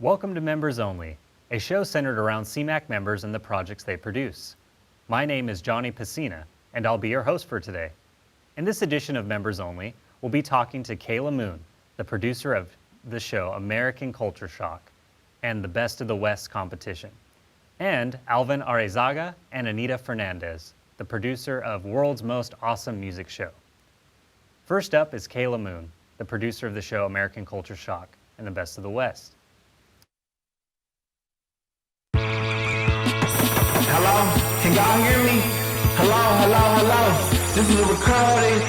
Welcome to Members Only, a show centered around CMAC members and the projects they produce. My name is Johnny Pacina, and I'll be your host for today. In this edition of Members Only, we'll be talking to Kayla Moon, the producer of the show American Culture Shock and the Best of the West competition, and Alvin Arezaga and Anita Fernandez, the producer of World's Most Awesome Music Show. First up is Kayla Moon, the producer of the show American Culture Shock and the Best of the West. Hello? Can y'all hear me? Hello, hello, hello. This is a recording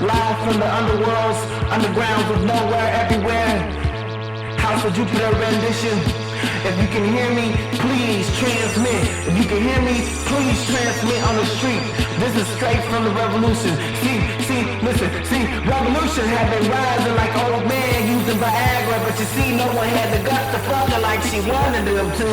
live from the underworlds, undergrounds of nowhere, everywhere. House of Jupiter rendition. If you can hear me, please transmit. If you can hear me, please transmit on the street. This is straight from the revolution. See, revolution had been rising like old man using Viagra, but you see, no one had the guts to fuck her like she wanted them to.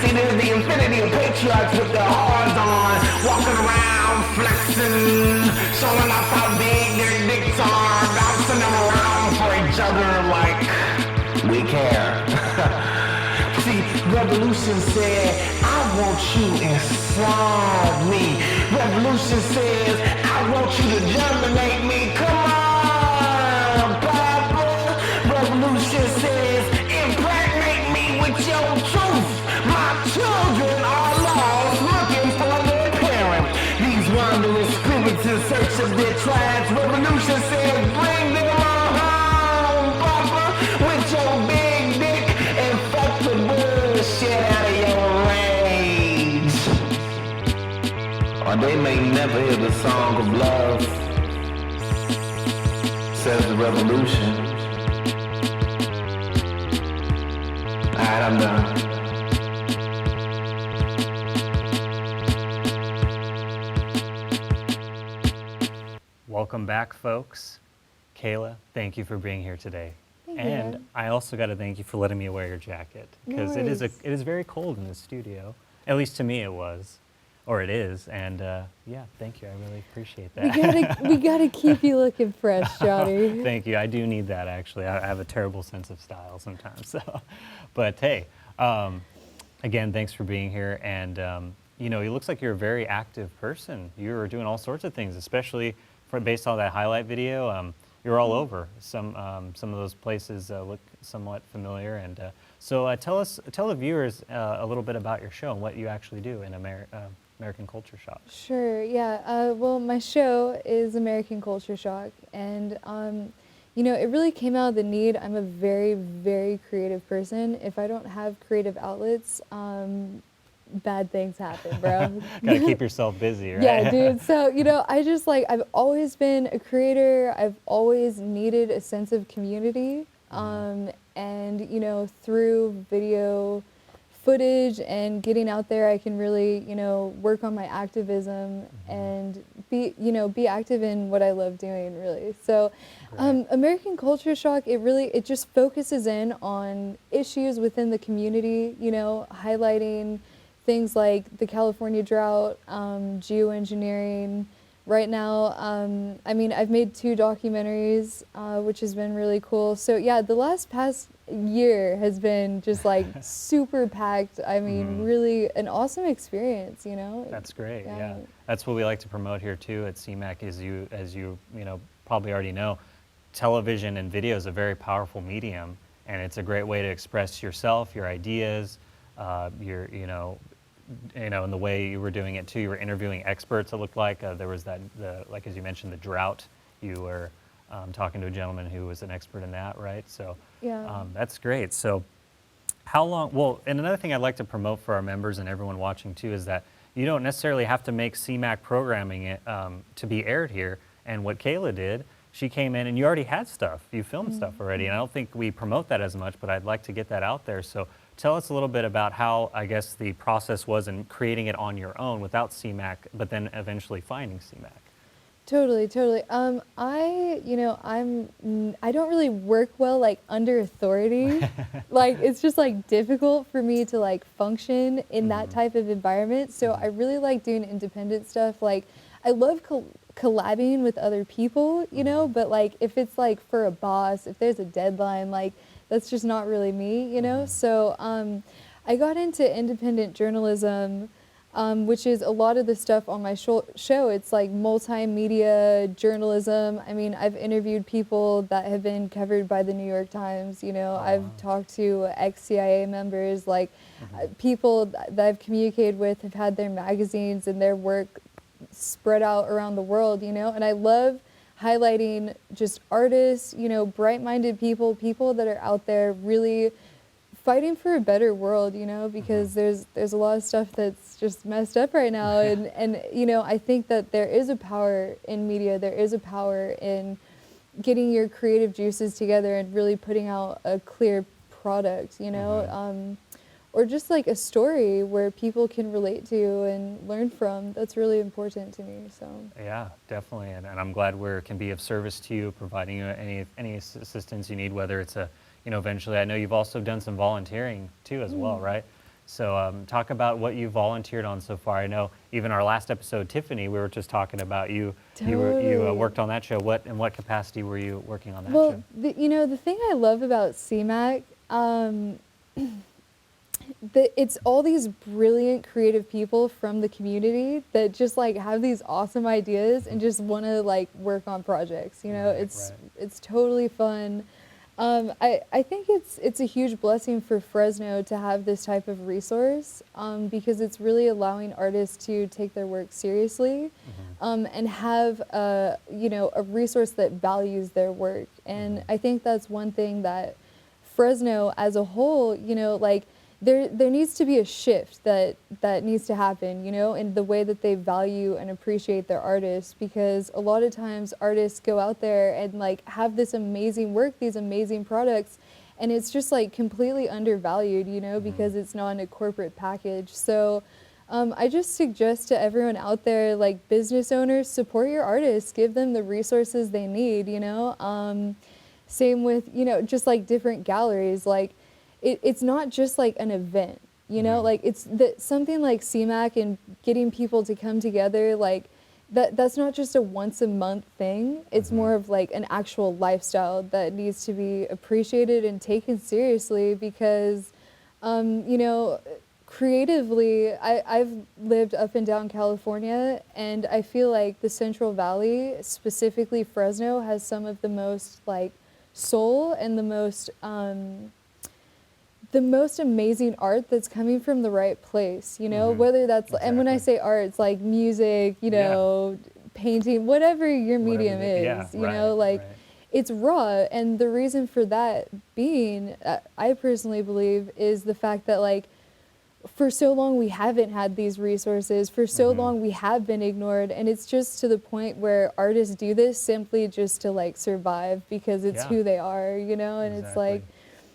See, there's the infinity of patriarchs with their hearts on, walking around, flexing, showing off how big their dicks are, bouncing them around for each other like we care. See, revolution said, I want you inside me. Revolution says, I want you to germinate me. Come on, Papa. Revolution says, impregnate me with your truth. My children are lost, looking for their parent. These wandering spirits in search of their tribes. Revolution says, bring them on home, Papa, with your big dick and fuck the bullshit out of your rage. Or they may never hear the song of love, says the revolution. Alright, I'm done. Welcome back, folks. Kayla, thank you for being here today. Thank you. And I also got to thank you for letting me wear your jacket, because it is very cold in the studio. At least to me it was, or it is. And yeah, thank you. I really appreciate that. We gotta keep you looking fresh, Johnny. Thank you. I do need that, actually. I have a terrible sense of style sometimes. So, but hey, again, thanks for being here. And you know, it looks like you're a very active person. You're doing all sorts of things, especially based on that highlight video. You're all over. Some of those places look somewhat familiar. And so tell the viewers a little bit about your show and what you actually do in American Culture Shock. Sure, yeah. Well, my show is American Culture Shock. And, you know, it really came out of the need. I'm a very, very creative person. If I don't have creative outlets, bad things happen, bro. Gotta keep yourself busy, right? Yeah, dude. So, you know, I've always been a creator. I've always needed a sense of community. And, you know, through video footage and getting out there, I can really, you know, work on my activism and be active in what I love doing, really. So, American Culture Shock, it just focuses in on issues within the community, you know, highlighting things like the California drought, geoengineering. Right now, I mean, I've made 2 documentaries, which has been really cool. So yeah, the past year has been just like super packed. I mean, really an awesome experience, you know? That's great, yeah. That's what we like to promote here too at CMAC, as you know, probably already know. Television and video is a very powerful medium, and it's a great way to express yourself, your ideas, in the way you were doing it too. You were interviewing experts, it looked like. There was like as you mentioned, the drought. You were talking to a gentleman who was an expert in that, right? So Yeah. That's great. So how long, well, and another thing I'd like to promote for our members and everyone watching too is that you don't necessarily have to make CMAC programming to be aired here. And what Kayla did, she came in and you already had stuff. You filmed stuff already. And I don't think we promote that as much, but I'd like to get that out there. So tell us a little bit about how, I guess, the process was in creating it on your own without CMAC, but then eventually finding CMAC. Totally. I don't really work well like under authority. Like it's just like difficult for me to like function in that type of environment. So I really like doing independent stuff. Like I love collabing with other people, you know, but like if it's like for a boss, if there's a deadline, like that's just not really me, you know? So I got into independent journalism, which is a lot of the stuff on my show. It's like multimedia journalism. I mean, I've interviewed people that have been covered by the New York Times, you know, I've talked to ex-CIA members, like people that I've communicated with have had their magazines and their work spread out around the world, you know, and I love highlighting just artists, you know, bright-minded people, people that are out there really fighting for a better world, you know, because there's a lot of stuff that's just messed up right now, and you know, I think that there is a power in media, there is a power in getting your creative juices together and really putting out a clear product, you know, or just like a story where people can relate to and learn from. That's really important to me. So Yeah, definitely, and I'm glad we can be of service to you, providing you any assistance you need, whether it's a, you know, eventually. I know you've also done some volunteering too as well, right? So talk about what you volunteered on so far. I know even our last episode, Tiffany, we were just talking about you. You Totally. worked on that show. In what capacity were you working on that Well, show? you know, the thing I love about CMAC, it's all these brilliant creative people from the community that just like have these awesome ideas and just want to like work on projects, you know. Right, It's totally fun. I think it's a huge blessing for Fresno to have this type of resource, because it's really allowing artists to take their work seriously, and have you know, a resource that values their work. And I think that's one thing that Fresno as a whole, you know, like there needs to be a shift that needs to happen, you know, in the way that they value and appreciate their artists, because a lot of times artists go out there and like have this amazing work, these amazing products, and it's just like completely undervalued, you know, because it's not in a corporate package. So I just suggest to everyone out there, like business owners, support your artists, give them the resources they need, you know. Same with, you know, just like different galleries, like it's not just like an event, you know, like it's something like CMAC and getting people to come together, like that's not just a once a month thing. It's more of like an actual lifestyle that needs to be appreciated and taken seriously, because, you know, creatively, I've lived up and down California, and I feel like the Central Valley, specifically Fresno, has some of the most like soul and the most amazing art that's coming from the right place, you know, whether that's, and when I say art, it's like music, you know, painting, whatever your medium is, you know, like it's raw. And the reason for that being, I personally believe, is the fact that like for so long we haven't had these resources, for so long we have been ignored, and it's just to the point where artists do this simply just to like survive, because it's who they are, you know. And it's like,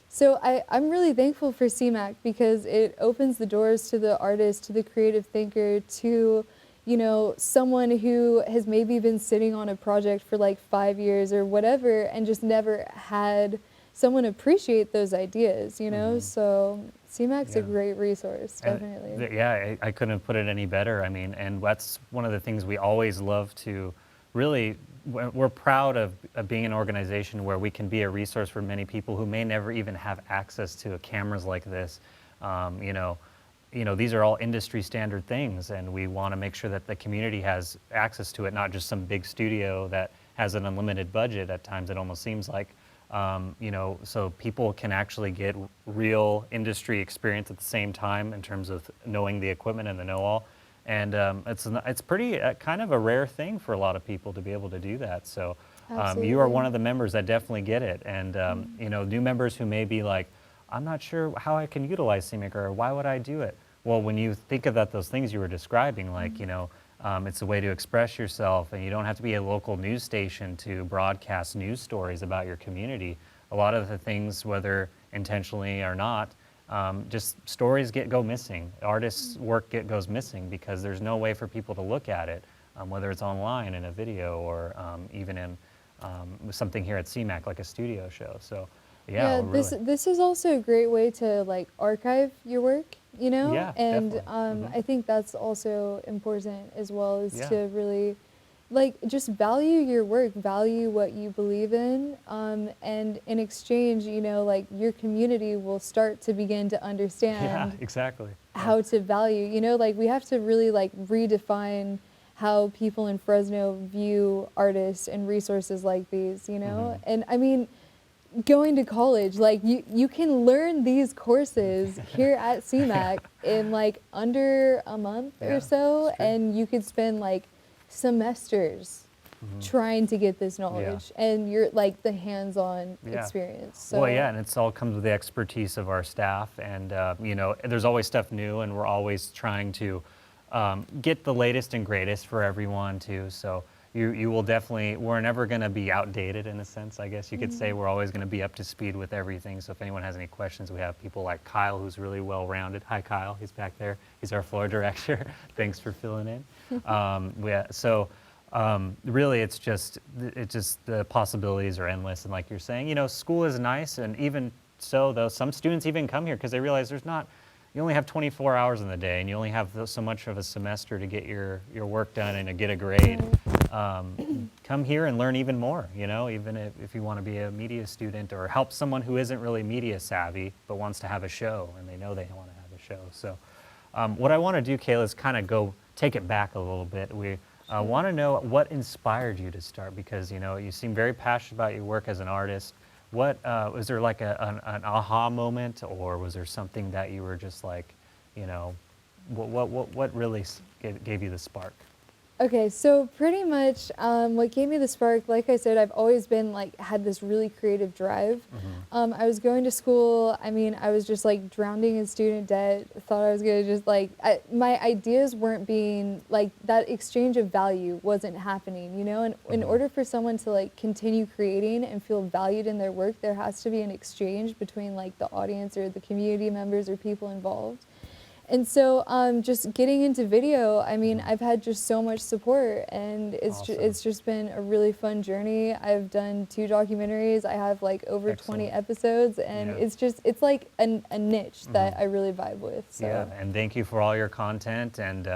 so I'm really thankful for CMAC, because it opens the doors to the artist, to the creative thinker, to, you know, someone who has maybe been sitting on a project for like 5 years or whatever and just never had someone appreciate those ideas, you know. So CMAC's a great resource, definitely. I couldn't have put it any better. I mean, and that's one of the things we always love to really, we're proud of being an organization where we can be a resource for many people who may never even have access to cameras like this. You know, these are all industry standard things, and we want to make sure that the community has access to it, not just some big studio that has an unlimited budget. At times it almost seems like, you know, so people can actually get real industry experience at the same time in terms of knowing the equipment and the know-all. And it's pretty kind of a rare thing for a lot of people to be able to do that. So you are one of the members that definitely get it. And you know, new members who may be like, I'm not sure how I can utilize CMAC, or why would I do it? Well, when you think about those things you were describing, like, you know, it's a way to express yourself, and you don't have to be a local news station to broadcast news stories about your community. A lot of the things, whether intentionally or not, just stories go missing. Artists' work goes missing because there's no way for people to look at it, whether it's online in a video or even in something here at CMAC, like a studio show. So yeah, this is also a great way to like archive your work, you know. Yeah, and definitely. I think that's also important as well, is to really like just value your work, value what you believe in, and in exchange, you know, like your community will start to begin to Yeah, understand exactly. Yeah. how to value. You know, like we have to really like redefine how people in Fresno view artists and resources like these. You know, and I mean, going to college, like you can learn these courses here at CMAC in like under a month Yeah, or so, it's true. and you could spend like semesters trying to get this knowledge, and you're like the hands-on Yeah. experience. So Well, yeah, and it's all comes with the expertise of our staff, and you know, there's always stuff new, and we're always trying to get the latest and greatest for everyone too. So you will definitely, we're never going to be outdated in a sense, I guess you could say. We're always going to be up to speed with everything. So if anyone has any questions, we have people like Kyle, who's really well-rounded. Hi, Kyle. He's back there. He's our floor director. Thanks for filling in. Really, it's just the possibilities are endless. And like you're saying, you know, school is nice, and even so, though, some students even come here because they realize you only have 24 hours in the day, and you only have so much of a semester to get your work done and to get a grade. Come here and learn even more, you know, even if you want to be a media student or help someone who isn't really media savvy but wants to have a show and they know they want to have a show. So what I want to do, Kayla, is kind of take it back a little bit. We want to know what inspired you to start, because, you know, you seem very passionate about your work as an artist. What was there like an aha moment, or was there something that you were just like, you know, what really gave you the spark? Okay, so pretty much what gave me the spark, like I said, I've always been like, had this really creative drive. I was going to school, I mean, I was just like drowning in student debt, thought I was gonna just like, my ideas weren't being, like that exchange of value wasn't happening, you know? And in order for someone to like continue creating and feel valued in their work, there has to be an exchange between like the audience or the community members or people involved. And so just getting into video, I mean, I've had just so much support, and Awesome. it's just been a really fun journey. I've done 2 documentaries. I have like over 20 Excellent. episodes, and Yeah. it's like a niche that I really vibe with. So. Yeah, and thank you for all your content, and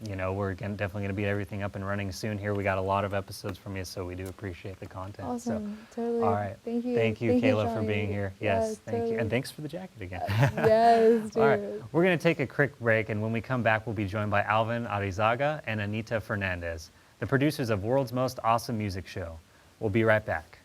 you know, we're definitely going to be everything up and running soon here. We got a lot of episodes from you, so we do appreciate the content. Awesome, So, totally. all right. Thank you. Thank you, Thank you, Kayla, for Johnny. being here. Yes, Yes, thank you. totally. And thanks for the jacket again. Yes, dude. All right, we're going to take a quick break, and when we come back, we'll be joined by Alvin Arizaga and Anita Fernandez, the producers of World's Most Awesome Music Show. We'll be right back.